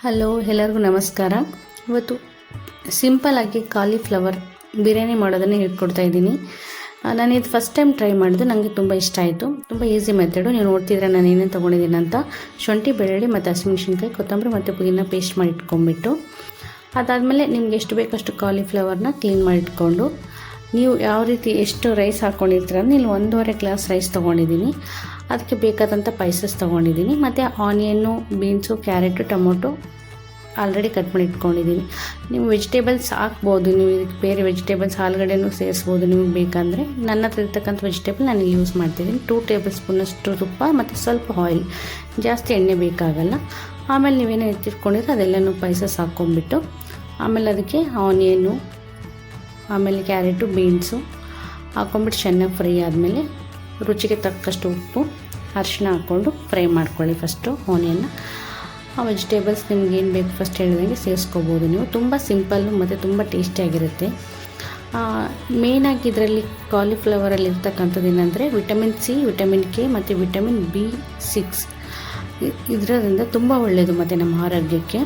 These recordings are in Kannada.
ಹಲೋ, ಎಲ್ಲರಿಗೂ ನಮಸ್ಕಾರ. ಇವತ್ತು ಸಿಂಪಲ್ಲಾಗಿ ಕಾಲಿಫ್ಲವರ್ ಬಿರಿಯಾನಿ ಮಾಡೋದನ್ನು ಹೇಳ್ಕೊಡ್ತಾ ಇದ್ದೀನಿ. ನಾನು ಇದು ಫಸ್ಟ್ ಟೈಮ್ ಟ್ರೈ ಮಾಡಿದ್ದು, ನನಗೆ ತುಂಬ ಇಷ್ಟ ಆಯಿತು. ತುಂಬ ಈಸಿ ಮೆಥಡು. ನೀವು ನೋಡ್ತಿದ್ರೆ ನಾನು ಏನೇನು ತೊಗೊಂಡಿದ್ದೀನಿ ಅಂತ. ಶುಂಠಿ, ಬೆಳ್ಳುಳ್ಳಿ ಮತ್ತು ಹಸಿಮೆಣಸಿನ್ಕಾಯಿ, ಕೊತ್ತಂಬರಿ ಮತ್ತು ಪುದೀನ ಪೇಸ್ಟ್ ಮಾಡಿ ಇಟ್ಕೊಂಡ್ಬಿಟ್ಟು, ಅದಾದಮೇಲೆ ನಿಮ್ಗೆ ಎಷ್ಟು ಬೇಕಷ್ಟು ಕಾಲಿಫ್ಲವರ್ನ ಕ್ಲೀನ್ ಮಾಡಿಟ್ಕೊಂಡು, ನೀವು ಯಾವ ರೀತಿ ಎಷ್ಟು ರೈಸ್ ಹಾಕ್ಕೊಂಡಿರ್ತೀರ ಅಂದರೆ, ಇಲ್ಲಿ 1.5 ಗ್ಲಾಸ್ ರೈಸ್ ತೊಗೊಂಡಿದ್ದೀನಿ. ಅದಕ್ಕೆ ಬೇಕಾದಂಥ ಪೈಸಸ್ ತೊಗೊಂಡಿದ್ದೀನಿ. ಮತ್ತು onion, beans, carrot, tomato already cut ಮಾಡಿ ಇಟ್ಕೊಂಡಿದ್ದೀನಿ. ನೀವು ವೆಜಿಟೇಬಲ್ಸ್ ಹಾಕ್ಬೋದು, ನೀವು ಇದಕ್ಕೆ ಬೇರೆ ವೆಜಿಟೇಬಲ್ಸ್ ಆಲೂಗಡ್ಡೆನೂ ಸೇರಿಸ್ಬೋದು ನಿಮಗೆ ಬೇಕಂದರೆ. ನನ್ನ ಹತ್ರ ಇರ್ತಕ್ಕಂಥ ವೆಜಿಟೇಬಲ್ ನಾನು ಯೂಸ್ ಮಾಡ್ತಿದ್ದೀನಿ. 2 ಟೇಬಲ್ ಸ್ಪೂನಷ್ಟು ತುಪ್ಪ ಮತ್ತು ಸ್ವಲ್ಪ ಆಯಿಲ್, ಜಾಸ್ತಿ ಎಣ್ಣೆ ಬೇಕಾಗಲ್ಲ. ಆಮೇಲೆ ನೀವೇನು ಎತ್ತಿಟ್ಕೊಂಡಿದ್ರೆ ಅದೆಲ್ಲನೂ ಪೈಸಸ್ ಹಾಕ್ಕೊಂಬಿಟ್ಟು, ಆಮೇಲೆ ಅದಕ್ಕೆ ಆನಿಯನ್ನು, ಆಮೇಲೆ ಕ್ಯಾರೆಟು, ಬೀನ್ಸು ಹಾಕ್ಕೊಂಬಿಟ್ಟು ಚೆನ್ನಾಗಿ ಫ್ರೈ ಆದಮೇಲೆ ರುಚಿಗೆ ತಕ್ಕಷ್ಟು ಉಪ್ಪು, ಅರಿಶಿನ ಹಾಕ್ಕೊಂಡು ಫ್ರೈ ಮಾಡ್ಕೊಳ್ಳಿ ಫಸ್ಟು ಆನಿಯನ್ನ. ಆ ವೆಜಿಟೇಬಲ್ಸ್ ನಿಮ್ಗೆ ಏನು ಬೇಕು ಫಸ್ಟ್ ಹೇಳಿದಂಗೆ ಸೇರಿಸ್ಕೋಬೋದು ನೀವು. ತುಂಬ ಸಿಂಪಲ್ಲು ಮತ್ತು ತುಂಬ ಟೇಸ್ಟಿಯಾಗಿರುತ್ತೆ. ಮೇಯ್ನಾಗಿ ಇದರಲ್ಲಿ ಕಾಲಿಫ್ಲವರಲ್ಲಿ ಇರ್ತಕ್ಕಂಥದ್ದು ಏನಂದರೆ ವಿಟಮಿನ್ ಸಿ, ವಿಟಮಿನ್ ಕೆ ಮತ್ತು ವಿಟಮಿನ್ B6 ಇದರಿಂದ ತುಂಬ ಒಳ್ಳೆಯದು ಮತ್ತು ನಮ್ಮ ಆರೋಗ್ಯಕ್ಕೆ.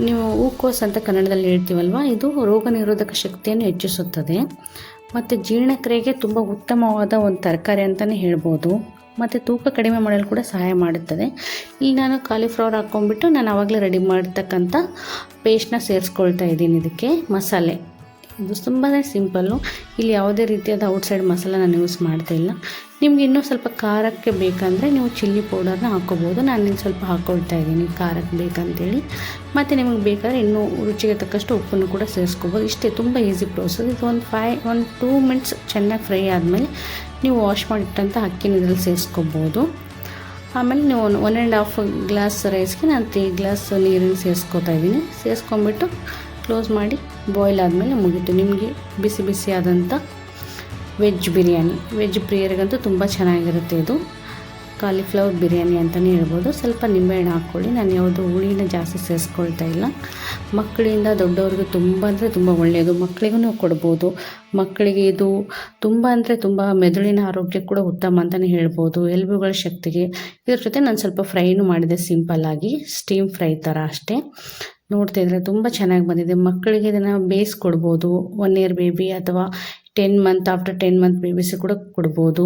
ನೀವು ಹೂಕೋಸು ಅಂತ ಕನ್ನಡದಲ್ಲಿ ಹೇಳ್ತೀವಲ್ವ, ಇದು ರೋಗ ನಿರೋಧಕ ಶಕ್ತಿಯನ್ನು ಹೆಚ್ಚಿಸುತ್ತದೆ ಮತ್ತು ಜೀರ್ಣಕ್ರಿಯೆಗೆ ತುಂಬ ಉತ್ತಮವಾದ ಒಂದು ತರಕಾರಿ ಅಂತಲೇ ಹೇಳ್ಬೋದು. ಮತ್ತು ತೂಕ ಕಡಿಮೆ ಮಾಡಲು ಕೂಡ ಸಹಾಯ ಮಾಡುತ್ತದೆ. ಇಲ್ಲಿ ನಾನು ಕಾಲಿಫ್ಲವರ್ ಹಾಕ್ಕೊಂಡ್ಬಿಟ್ಟು ನಾನು ಆವಾಗಲೇ ರೆಡಿ ಮಾಡಿರ್ತಕ್ಕಂಥ ಪೇಸ್ಟ್ನ ಸೇರಿಸ್ಕೊಳ್ತಾ ಇದ್ದೀನಿ. ಇದಕ್ಕೆ ಮಸಾಲೆ ಇದು ತುಂಬಾ ಸಿಂಪಲ್ಲು. ಇಲ್ಲಿ ಯಾವುದೇ ರೀತಿಯಾದ ಔಟ್ಸೈಡ್ ಮಸಾಲ ನಾನು ಯೂಸ್ ಮಾಡ್ತಾಯಿಲ್ಲ. ನಿಮ್ಗೆ ಇನ್ನೂ ಸ್ವಲ್ಪ ಖಾರಕ್ಕೆ ಬೇಕಂದರೆ ನೀವು ಚಿಲ್ಲಿ ಪೌಡರ್ನ ಹಾಕ್ಕೋಬೋದು. ನಾನು ಇನ್ನು ಸ್ವಲ್ಪ ಹಾಕ್ಕೊಳ್ತಾ ಇದ್ದೀನಿ ಖಾರಕ್ಕೆ ಬೇಕಂತೇಳಿ. ಮತ್ತು ನಿಮಗೆ ಬೇಕಾದರೆ ಇನ್ನೂ ರುಚಿಗೆ ತಕ್ಕಷ್ಟು ಉಪ್ಪನ್ನು ಕೂಡ ಸೇರಿಸ್ಕೋಬೋದು. ಇಷ್ಟೇ, ತುಂಬ ಈಸಿ ಪ್ರೋಸೆಸ್. ಇದು ಒಂದು 2 ಮಿನಿಟ್ಸ್ ಚೆನ್ನಾಗಿ ಫ್ರೈ ಆದಮೇಲೆ ನೀವು ವಾಶ್ ಮಾಡಿಟ್ಟಂಥ ಅಕ್ಕಿನ ಇದರಲ್ಲಿ ಸೇರಿಸ್ಕೋಬೋದು. ಆಮೇಲೆ ನೀವು 1.5 ಗ್ಲಾಸ್ ರೈಸ್ಗೆ ನಾನು 3 ಗ್ಲಾಸ್ ನೀರನ್ನು ಸೇರಿಸ್ಕೋತಾ ಇದ್ದೀನಿ. ಸೇರಿಸ್ಕೊಂಬಿಟ್ಟು ಕ್ಲೋಸ್ ಮಾಡಿ ಬಾಯ್ಲ್ ಆದಮೇಲೆ ಮುಗೀತು ನಿಮಗೆ ಬಿಸಿ ಬಿಸಿ ಆದಂಥ ವೆಜ್ ಬಿರಿಯಾನಿ. ವೆಜ್ ಪ್ರಿಯರಿಗಂತೂ ತುಂಬ ಚೆನ್ನಾಗಿರುತ್ತೆ ಇದು. ಕಾಲಿಫ್ಲವರ್ ಬಿರಿಯಾನಿ ಅಂತಲೇ ಹೇಳ್ಬೋದು. ಸ್ವಲ್ಪ ನಿಂಬೆಹಣ್ಣು ಹಾಕ್ಕೊಳ್ಳಿ. ನಾನು ಯಾವುದು ಹುಳಿನ ಜಾಸ್ತಿ ಸೇರಿಸ್ಕೊಳ್ತಾ ಇಲ್ಲ. ಮಕ್ಕಳಿಂದ ದೊಡ್ಡವ್ರಿಗೆ ತುಂಬ ಅಂದರೆ ತುಂಬ ಒಳ್ಳೆಯದು. ಮಕ್ಕಳಿಗೂ ಕೊಡ್ಬೋದು. ಮಕ್ಕಳಿಗೆ ಇದು ತುಂಬ ಅಂದರೆ ತುಂಬ ಮೆದುಳಿನ ಆರೋಗ್ಯ ಕೂಡ ಉತ್ತಮ ಅಂತಲೇ ಹೇಳ್ಬೋದು. ಎಲುಬುಗಳ ಶಕ್ತಿಗೆ. ಇದ್ರ ಜೊತೆ ನಾನು ಸ್ವಲ್ಪ ಫ್ರೈನೂ ಮಾಡಿದೆ, ಸಿಂಪಲ್ಲಾಗಿ ಸ್ಟೀಮ್ ಫ್ರೈ ಥರ ಅಷ್ಟೇ. ನೋಡ್ತಾ ಇದ್ರೆ ತುಂಬ ಚೆನ್ನಾಗಿ ಬಂದಿದೆ. ಮಕ್ಕಳಿಗೆ ಇದನ್ನು ಬೇಯಿಸ್ಕೊಡ್ಬೋದು. 1 ಇಯರ್ ಬೇಬಿ ಅಥವಾ 10 ಮಂತ್, ಆಫ್ಟರ್ 10 ಮಂತ್ ಬೇಬೀಸ್ ಕೂಡ ಕೊಡ್ಬೋದು.